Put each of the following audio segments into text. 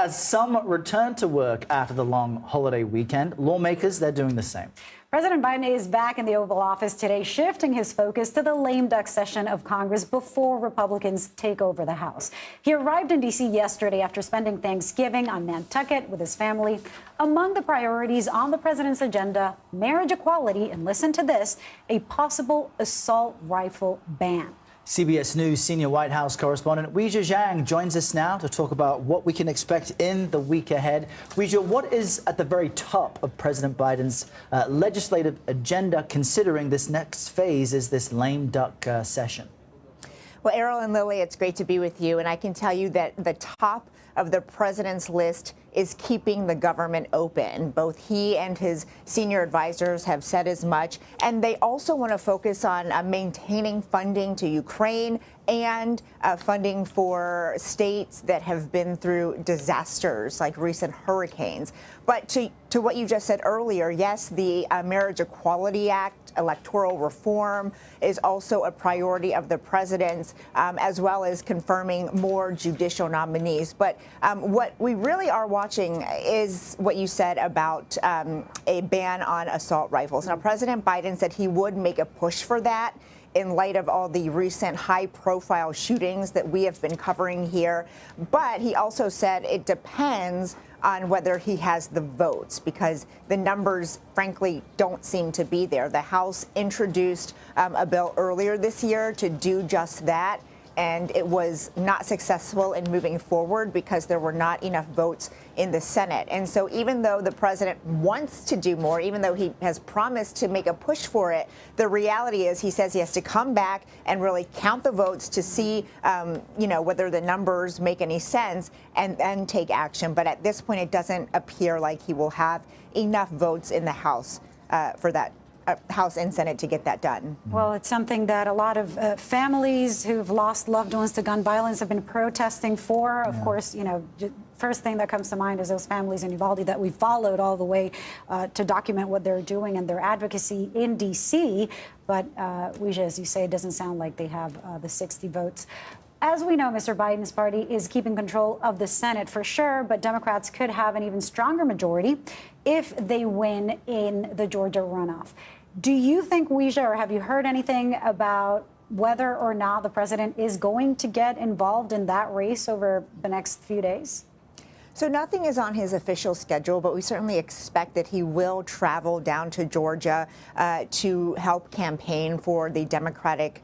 As some return to work after the long holiday weekend, lawmakers, they're doing the same. President Biden is back in the Oval Office today, shifting his focus to the lame duck session of Congress before Republicans take over the House. He arrived in D.C. yesterday after spending Thanksgiving on Nantucket with his family. Among the priorities on the president's agenda, marriage equality, and listen to this, a possible assault rifle ban. CBS News senior White House correspondent Weijia Jiang joins us now to talk about what we can expect in the week ahead. Weijia, what is at the very top of President Biden's legislative agenda, considering this next phase is this lame duck session? Well, Errol and Lily, it's great to be with you. And I can tell you that the top of the president's list is keeping the government open. Both he and his senior advisors have said as much. And they also want to focus on maintaining funding to Ukraine and funding for states that have been through disasters like recent hurricanes. But to what you just said earlier, yes, the Marriage Equality Act, electoral reform is also a priority of the president's, as well as confirming more judicial nominees. But what we really are watching is what you said about a ban on assault rifles. Now, President Biden said he would make a push for that in light of all the recent high-profile shootings that we have been covering here. But he also said it depends on whether he has the votes, because the numbers, frankly, don't seem to be there. The House introduced a bill earlier this year to do just that, and it was not successful in moving forward because there were not enough votes in the Senate. And so even though the president wants to do more, even though he has promised to make a push for it, the reality is he says he has to come back and really count the votes to see, whether the numbers make any sense and then take action. But at this point, it doesn't appear like he will have enough votes in the House for that. House and Senate to get that done. Well, it's something that a lot of families who've lost loved ones to gun violence have been protesting for. Of course, first thing that comes to mind is those families in Uvalde that we followed all the way to document what they're doing and their advocacy in D.C. But, Weijia, as you say, it doesn't sound like they have the 60 votes. As we know, Mr. Biden's party is keeping control of the Senate for sure, but Democrats could have an even stronger majority if they win in the Georgia runoff. Do you think, Weijia, or have you heard anything about whether or not the president is going to get involved in that race over the next few days? So nothing is on his official schedule, but we certainly expect that he will travel down to Georgia to help campaign for the Democratic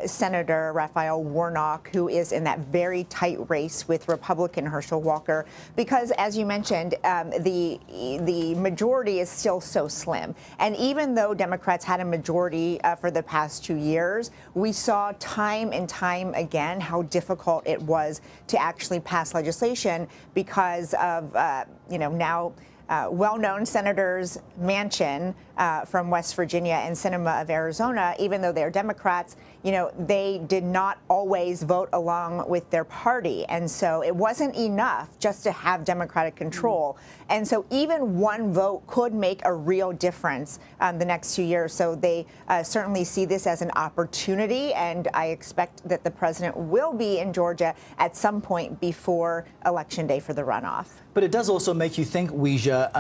Senator Raphael Warnock, who is in that very tight race with Republican Herschel Walker, because, as you mentioned, the majority is still so slim. And even though Democrats had a majority for the past 2 years, we saw time and time again how difficult it was to actually pass legislation because of, now well-known Senators Manchin from West Virginia and Sinema of Arizona, even though they're Democrats, they did not always vote along with their party. And so it wasn't enough just to have Democratic control. And so even one vote could make a real difference the next 2 years. So they certainly see this as an opportunity. And I expect that the president will be in Georgia at some point before Election Day for the runoff. But it does also make you think, Weijia,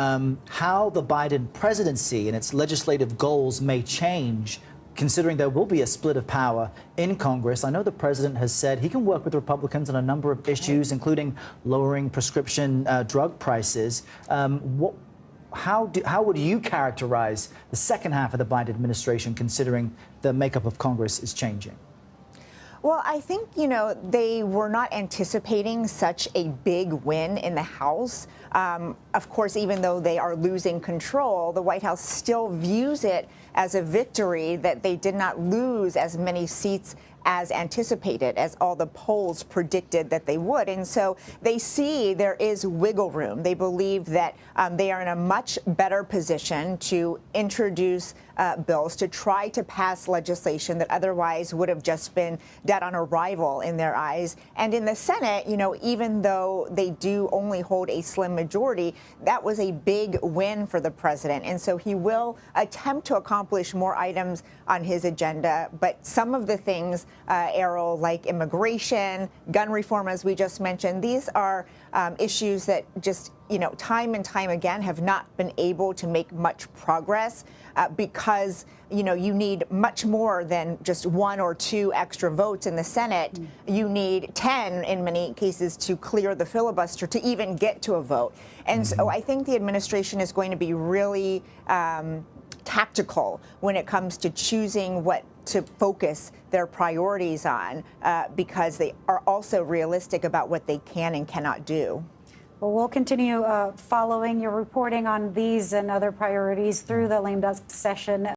how the Biden presidency and its legislative goals may change, considering there will be a split of power in Congress. I know the president has said he can work with Republicans on a number of issues, including lowering prescription drug prices. How would you characterize the second half of the Biden administration, considering the makeup of Congress is changing? Well, I think, they were not anticipating such a big win in the House. Of course, even though they are losing control, the White House still views it as a victory that they did not lose as many seats as anticipated, as all the polls predicted that they would. And so they see there is wiggle room. They believe that they are in a much better position to introduce bills, to try to pass legislation that otherwise would have just been dead on arrival in their eyes. And in the Senate, even though they do only hold a slim majority, that was a big win for the president. And so he will attempt to accomplish more items on his agenda. But some of the things, Errol, like immigration, gun reform, as we just mentioned, these are issues that just, time and time again have not been able to make much progress because, you need much more than just 1 or 2 extra votes in the Senate. You need 10 in many cases to clear the filibuster to even get to a vote. And so I think the administration is going to be really tactical when it comes to choosing what to focus their priorities on because they are also realistic about what they can and cannot do. Well, we'll continue following your reporting on these and other priorities through the lame duck session.